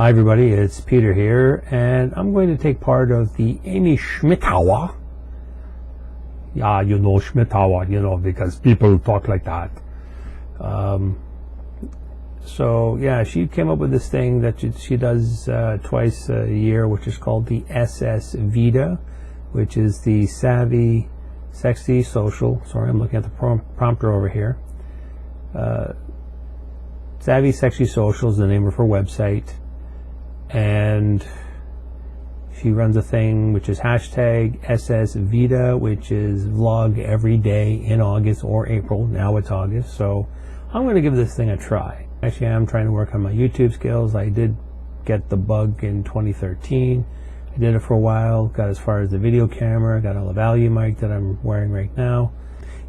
Hi everybody, it's Peter here, and I'm going to take part of the Amy Schmittauer. Yeah, you know Schmittauer, because people talk like that. So yeah, she came up with this thing that she does twice a year, which is called the SSSVEDA, which is the Savvy, Sexy, Social. Sorry, I'm looking at the prompter over here. Savvy, Sexy, Social is the name of her website. And she runs a thing which is hashtag SSVEDA, which is vlog every day in August or April. Now it's August, so I'm going to give this thing a try. Actually, I'm trying to work on my YouTube skills. I did get the bug in 2013. I did it for a while, got as far as the video camera, got a Lavalier mic that I'm wearing right now.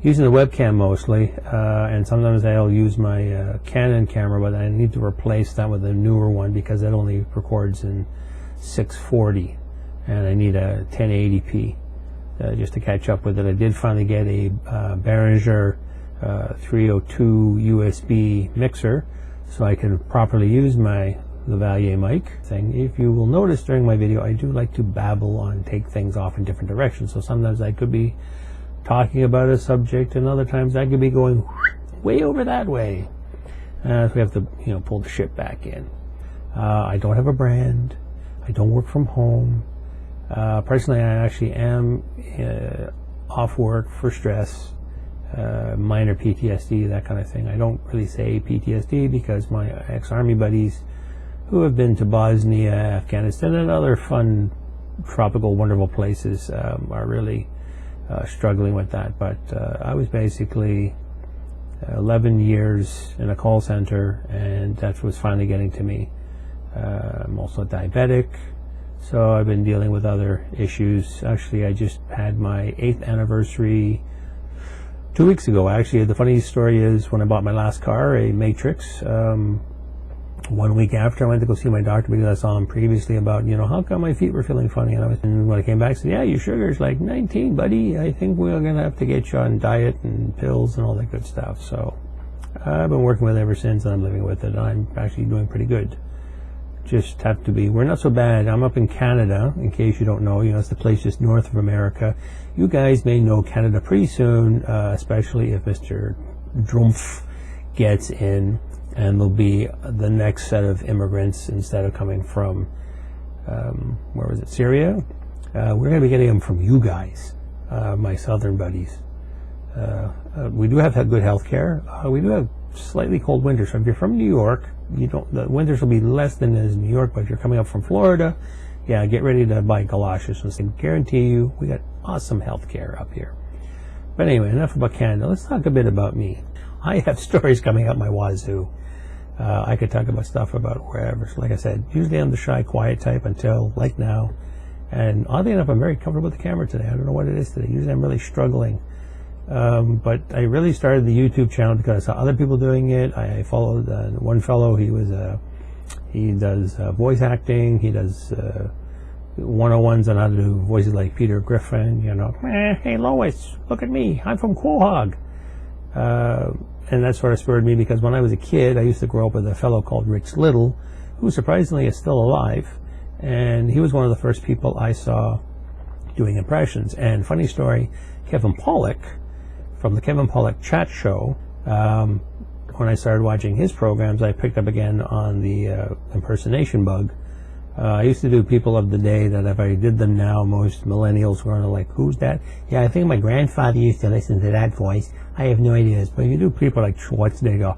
Using the webcam mostly, and sometimes I'll use my Canon camera, but I need to replace that with a newer one because it only records in 640, and I need a 1080p just to catch up with it. I did finally get a Behringer 302 USB mixer, so I can properly use my Lavalier mic thing. If you will notice during my video, I do like to babble and take things off in different directions, so sometimes I could be talking about a subject, and other times I could be going way over that way. So we have to, pull the shit back in. I don't have a brand. I don't work from home. Personally, I actually am off work for stress, minor PTSD, that kind of thing. I don't really say PTSD because my ex-army buddies who have been to Bosnia, Afghanistan, and other fun, tropical, wonderful places are really struggling with that. But I was basically 11 years in a call center, and that was finally getting to me. I'm also diabetic, so I've been dealing with other issues. Actually, I just had my 8th anniversary 2 weeks ago. Actually, the funny story is when I bought my last car, a Matrix, 1 week after I went to go see my doctor because I saw him previously about, how come my feet were feeling funny. And when I came back, I said, yeah, your sugar's like 19, buddy. I think we're going to have to get you on diet and pills and all that good stuff. So I've been working with it ever since, and I'm living with it. And I'm actually doing pretty good. Just have to be, we're not so bad. I'm up in Canada, in case you don't know. It's the place just north of America. You guys may know Canada pretty soon, especially if Mr. Drumpf gets in. And there'll be the next set of immigrants, instead of coming from, where was it, Syria? We're going to be getting them from you guys, my southern buddies. We do have good health care. We do have slightly cold winters. So if you're from New York, the winters will be less than is New York, but if you're coming up from Florida, yeah, get ready to buy galoshes. I guarantee you, we got awesome health care up here. But anyway, enough about Canada. Let's talk a bit about me. I have stories coming out my wazoo. I could talk about stuff about wherever. So like I said, usually I'm the shy, quiet type until like now. And oddly enough, I'm very comfortable with the camera today. I don't know what it is today. Usually I'm really struggling. But I really started the YouTube channel because I saw other people doing it. I followed one fellow. He does voice acting. He does 101s on how to do voices like Peter Griffin. Hey Lois, look at me. I'm from Quahog. And that sort of spurred me because when I was a kid, I used to grow up with a fellow called Rich Little, who surprisingly is still alive. And he was one of the first people I saw doing impressions. And funny story, Kevin Pollak, from the Kevin Pollak chat show, when I started watching his programs, I picked up again on the impersonation bug. I used to do people of the day that if I did them now, most millennials were like, who's that? Yeah, I think my grandfather used to listen to that voice. I have no idea. But you do people like Schwarzenegger,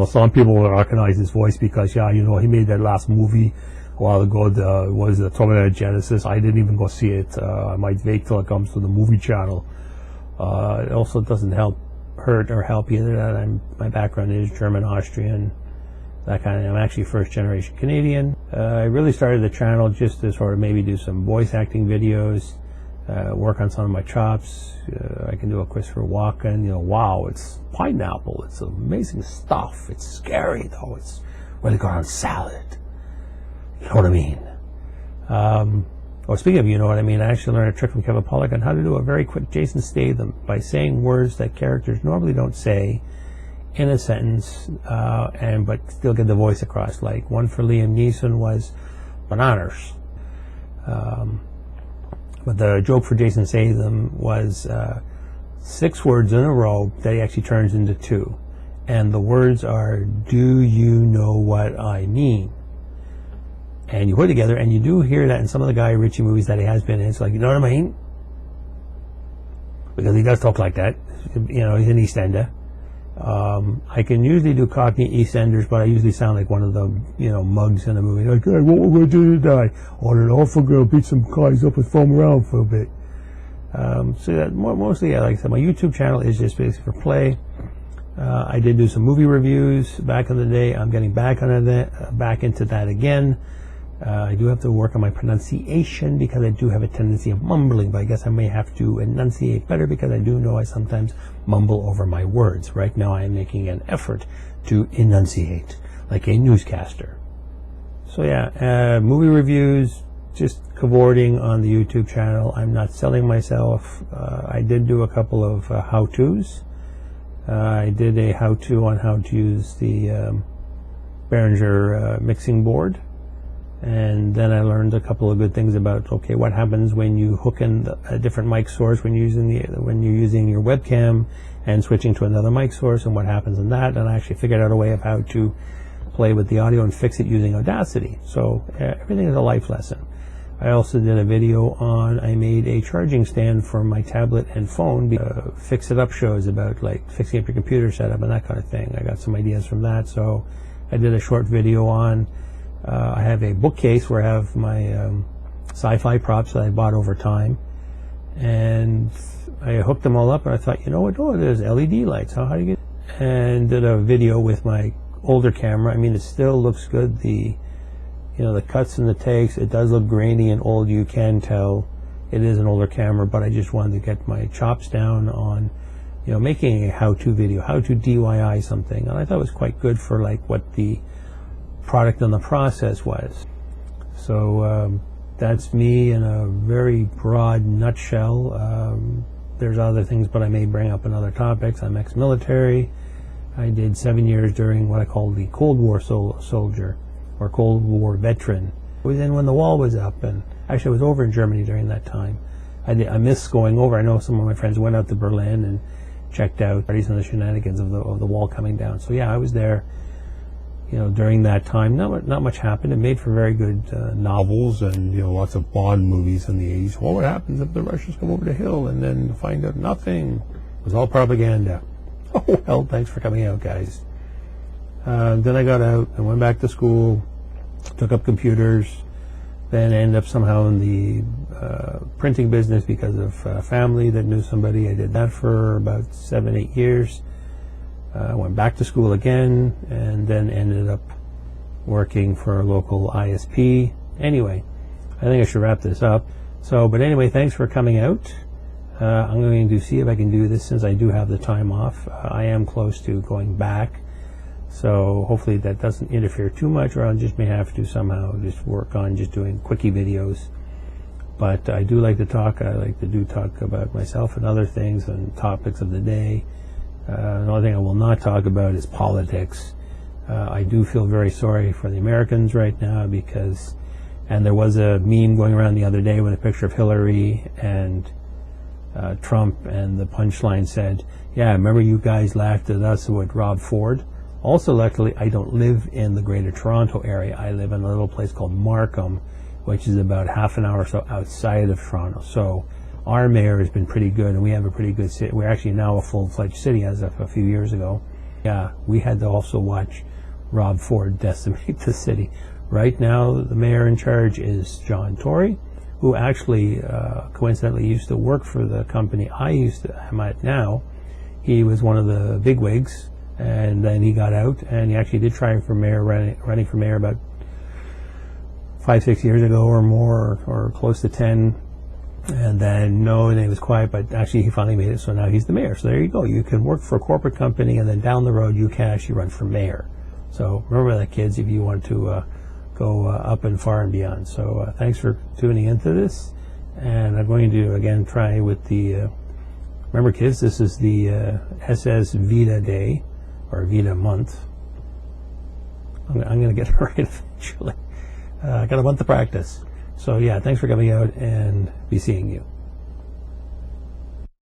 some people will recognize his voice because, he made that last movie a while ago, was the Terminator Genesis. I didn't even go see it. I might wait till it comes to the movie channel. It also doesn't hurt or help either that my background is German, Austrian, that kind of. I'm actually first generation Canadian. I really started the channel just to sort of maybe do some voice acting videos, work on some of my chops. I can do a Christopher Walken. Wow, it's pineapple. It's amazing stuff. It's scary though. It's really good on salad. You know what I mean? Speaking of you know what I mean, I actually learned a trick from Kevin Pollak on how to do a very quick Jason Statham by saying words that characters normally don't say in a sentence, but still get the voice across. Like one for Liam Neeson was bananas. But the joke for Jason Statham was 6 words in a row that he actually turns into 2. And the words are, do you know what I mean? And you put it together, and you do hear that in some of the Guy Ritchie movies that he has been in. It's like, you know what I mean? Because he does talk like that. You know, he's an East Ender. I can usually do Cockney EastEnders, but I usually sound like one of the, you know, mugs in the movie. Like, hey, what we're going to do today? Oh, an awful girl beat some guys up and foam around for a bit. So that mostly, like I said, my YouTube channel is just basically for play. I did do some movie reviews back in the day. I'm getting back on that, back into that again. I do have to work on my pronunciation because I do have a tendency of mumbling, but I guess I may have to enunciate better because I do know I sometimes mumble over my words. Right now I am making an effort to enunciate like a newscaster. So yeah, movie reviews, just cavorting on the YouTube channel. I'm not selling myself. I did do a couple of how-tos. I did a how-to on how to use the Behringer mixing board. And then I learned a couple of good things about, okay, what happens when you hook in a different mic source when you're using your webcam and switching to another mic source, and what happens in that. And I actually figured out a way of how to play with the audio and fix it using Audacity. So everything is a life lesson. I also did a video on, I made a charging stand for my tablet and phone, fix it up shows about like fixing up your computer setup and that kind of thing. I got some ideas from that. So I did a short video on, I have a bookcase where I have my sci-fi props that I bought over time, and I hooked them all up, and I thought, you know what, oh, there's LED lights, how do you get, and did a video with my older camera. I mean, it still looks good, the cuts and the takes, it does look grainy and old, you can tell it is an older camera, but I just wanted to get my chops down on, you know, making a how-to video, how to DIY something, and I thought it was quite good for like what the product and the process was. So that's me in a very broad nutshell. There's other things, but I may bring up in other topics. I'm ex-military. I did 7 years during what I call the Cold War soldier, or Cold War veteran. I was in when the wall was up, and actually I was over in Germany during that time. I miss going over. I know some of my friends went out to Berlin and checked out parties and the shenanigans of the wall coming down. So yeah, I was there. You know, during that time, not much happened. It made for very good novels and, you know, lots of Bond movies in the 80s. Well, what happens if the Russians come over the hill and then find out nothing? It was all propaganda. Oh, well, thanks for coming out, guys. Then I got out and went back to school, took up computers, then ended up somehow in the printing business because of family that knew somebody. I did that for about 7-8 years. Went back to school again, and then ended up working for a local ISP. Anyway, I think I should wrap this up. But anyway, thanks for coming out. I'm going to see if I can do this since I do have the time off. I am close to going back, so hopefully that doesn't interfere too much, or I just may have to somehow just work on just doing quickie videos. But I do like to talk. I like to talk about myself and other things and topics of the day. The only thing I will not talk about is politics. I do feel very sorry for the Americans right now because, and there was a meme going around the other day with a picture of Hillary and Trump, and the punchline said, yeah, remember you guys laughed at us with Rob Ford? Also, luckily, I don't live in the greater Toronto area. I live in a little place called Markham, which is about half an hour or so outside of Toronto. So our mayor has been pretty good, and we have a pretty good city. We're actually now a full-fledged city as of a few years ago. Yeah, we had to also watch Rob Ford decimate the city. Right now, the mayor in charge is John Tory, who actually coincidentally used to work for the company I'm at now. He was one of the bigwigs, and then he got out, and he actually did try for mayor, running for mayor about 5-6 years ago or more, or close to 10. And then and he was quiet, but actually he finally made it, so now he's the mayor. So there you go. You can work for a corporate company, and then down the road you can actually run for mayor. So remember that, kids, if you want to go up and far and beyond. So thanks for tuning into this, and I'm going to again try with the remember, kids, this is the SSSVEDA day, or Veda month. I'm going to get it right eventually. I got a month to practice. So yeah, thanks for coming out, and be seeing you.